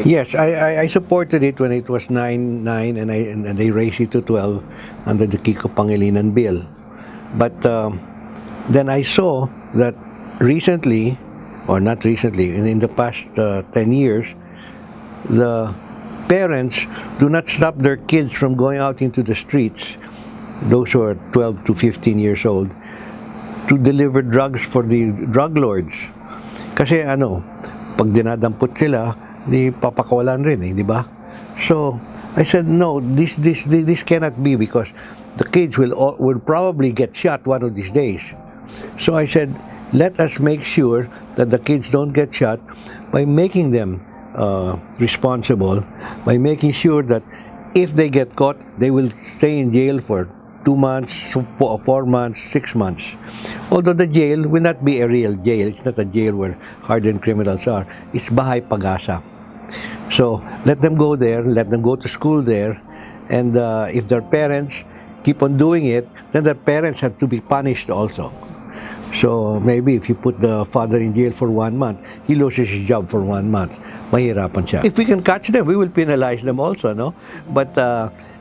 Yes, I supported it when it was 9, and they raised it to 12 under the Kiko Pangilinan bill. But then I saw that recently, or not recently, in the past 10 years, the parents do not stop their kids from going out into the streets, those who are 12 to 15 years old, to deliver drugs for the drug lords. Kasi pag dinadampot sila, di papakawalan rin di ba? So, I said, no, this cannot be, because the kids will probably get shot one of these days. So I said, let us make sure that the kids don't get shot by making them responsible, by making sure that if they get caught, they will stay in jail for 2 months, 4 months, 6 months. Although the jail will not be a real jail, it's not a jail where hardened criminals are, it's bahay pag-asa. So let them go there, let them go to school there, and if their parents keep on doing it, then their parents have to be punished also. So maybe if you put the father in jail for 1 month, he loses his job for 1 month. Mahirapan siya. If we can catch them, we will penalize them also, no? But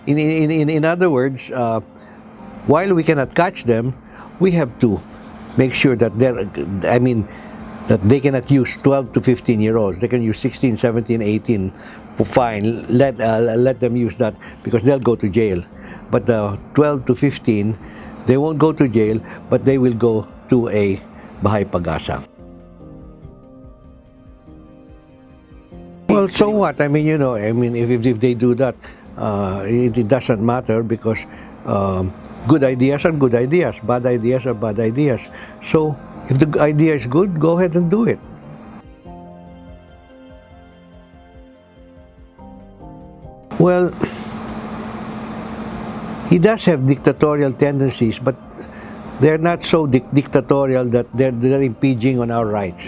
in other words, while we cannot catch them, we have to make sure that that they cannot use 12 to 15-year-olds. They can use 16, 17, 18. Fine, let them use that, because they'll go to jail. But the 12 to 15, they won't go to jail, but they will go to a bahay pag-asa. Well, so what? If they do that, it doesn't matter, because good ideas are good ideas, bad ideas are bad ideas. So if the idea is good, go ahead and do it. Well, he does have dictatorial tendencies, but they're not so dictatorial that they're impinging on our rights.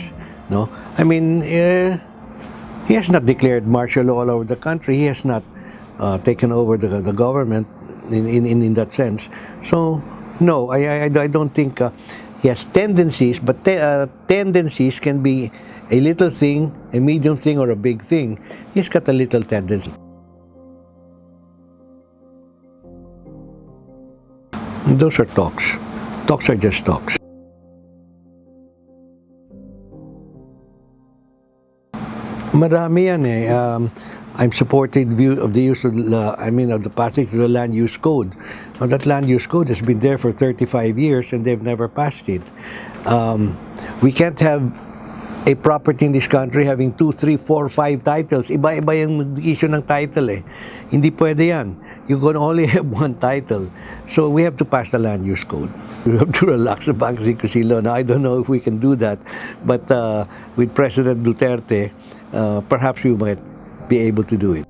No, he has not declared martial law all over the country. He has not taken over the government in that sense. So no, I don't think he has tendencies, but tendencies can be a little thing, a medium thing, or a big thing. He's got a little tendency. Those are talks. Talks are just talks. Marami yan I'm supporting of the use of the passage of the land use code. Now, that land use code has been there for 35 years and they've never passed it. We can't have a property in this country having 2, 3, 4, 5 titles. Iba-iba yung issue ng title Hindi pwede yan. You can only have one title. So we have to pass the land use code. We have to relax the bank secrecy law. Now, I don't know if we can do that, but with President Duterte, perhaps we might be able to do it.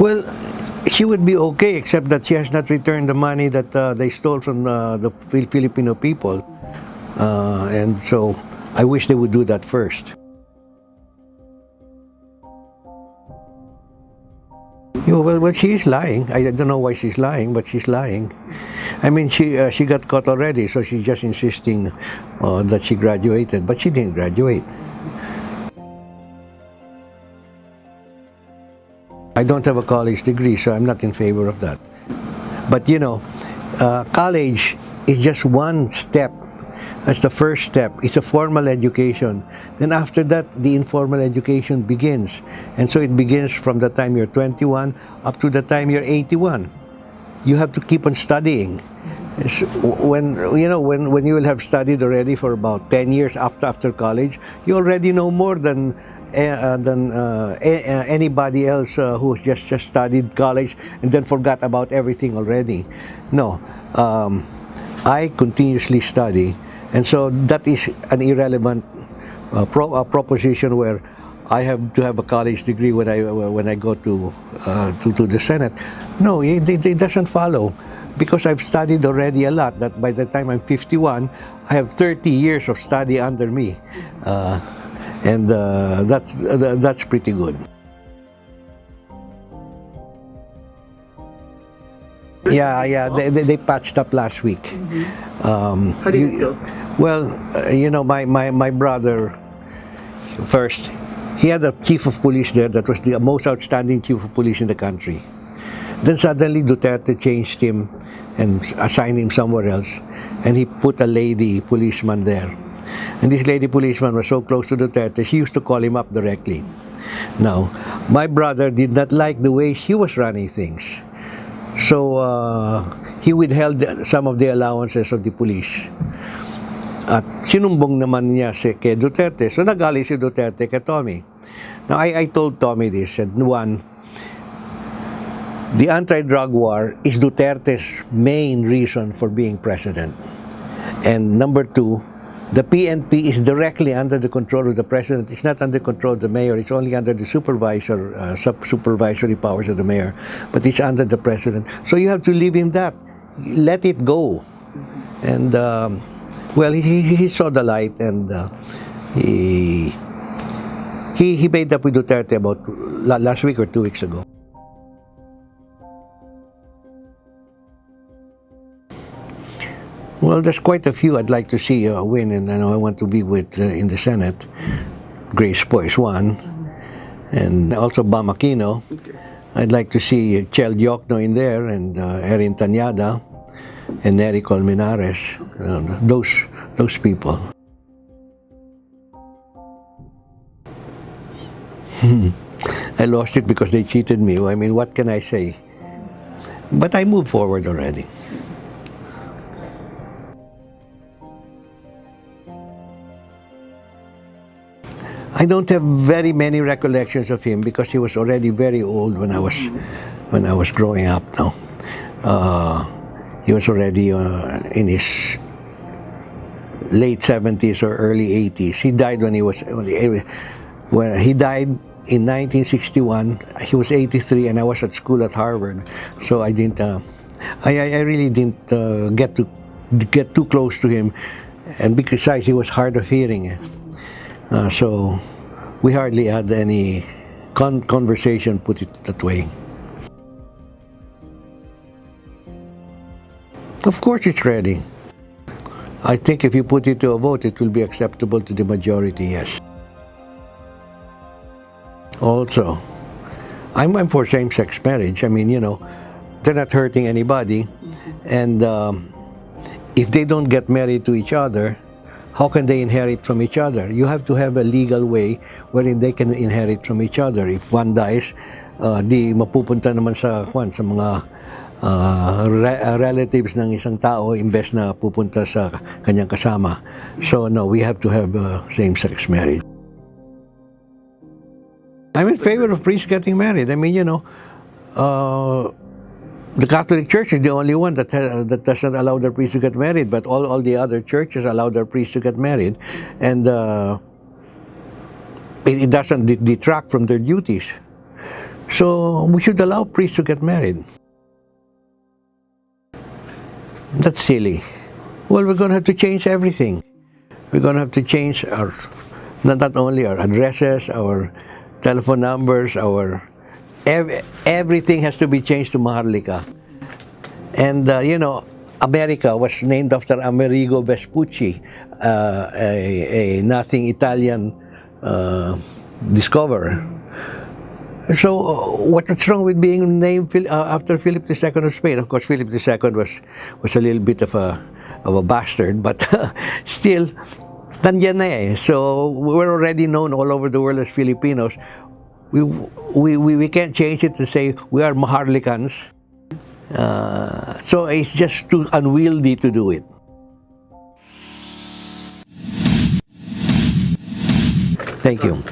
Well, she would be okay, except that she has not returned the money that they stole from the Filipino people. And so I wish they would do that first. Well, she is lying. I don't know why she's lying, but she's lying. She got caught already, so she's just insisting that she graduated, but she didn't graduate. I don't have a college degree, so I'm not in favor of that. But college is just one step. That's the first step. It's a formal education. Then after that, the informal education begins. And so it begins from the time you're 21 up to the time you're 81. You have to keep on studying. When you will have studied already for about 10 years after college, you already know more than anybody else who just studied college and then forgot about everything already. No, I continuously study, and so that is an irrelevant proposition where I have to have a college degree when I go to the Senate. No, it doesn't follow, because I've studied already a lot. That by the time I'm 51, I have 30 years of study under me. And that's pretty good. Yeah, they patched up last week. How did it go? Well, my brother, first, he had a chief of police there that was the most outstanding chief of police in the country. Then suddenly Duterte changed him and assigned him somewhere else, and he put a lady policeman there. And this lady policeman was so close to Duterte, she used to call him up directly. Now, my brother did not like the way she was running things. So he withheld some of the allowances of the police. At sinumbong naman niya kay Duterte. So nagalit si Duterte kay Tommy. Now, I told Tommy this, and one, the anti-drug war is Duterte's main reason for being president. And number two, the PNP is directly under the control of the president. It's not under control of the mayor. It's only under the supervisory powers of the mayor. But it's under the president. So you have to leave him that. Let it go. And, well, he saw the light, and he made up with Duterte about last week or 2 weeks ago. Well, there's quite a few I'd like to see win, and I want to be with in the Senate. Grace Poe is one, and also Bam Aquino. I'd like to see Chel Diokno in there, and Erin Tanyada, and Nery Colmenares. Those people. I lost it because they cheated me. I mean, what can I say? But I moved forward already. I don't have very many recollections of him because he was already very old when I was growing up. No, he was already in his late 70s or early 80s. He died when he died in 1961. He was 83, and I was at school at Harvard, so I didn't. I really didn't get too close to him, and besides, he was hard of hearing. So we hardly had any conversation, put it that way. Of course it's ready. I think if you put it to a vote, it will be acceptable to the majority, yes. Also, I'm for same-sex marriage. I mean, they're not hurting anybody. And if they don't get married to each other, how can they inherit from each other? You have to have a legal way wherein they can inherit from each other. If one dies, di mapupunta naman sa mga relatives ng isang tao imbes na pupunta sa kanyang kasama. So no, we have to have same-sex marriage. I'm in favor of priests getting married. I mean, the Catholic Church is the only one that doesn't allow their priests to get married, but all the other churches allow their priests to get married, and it doesn't detract from their duties. So we should allow priests to get married. That's silly. Well, we're going to have to change everything. We're going to have to change not only our addresses, our telephone numbers, everything has to be changed to Maharlika. And, America was named after Amerigo Vespucci, a nothing Italian discoverer. So, what's wrong with being named after Philip II of Spain? Of course, Philip II was a little bit of a bastard, but still, nandiyan na eh. So, we're already known all over the world as Filipinos. We can't change it to say we are Maharlikans. So it's just too unwieldy to do it. Thank you.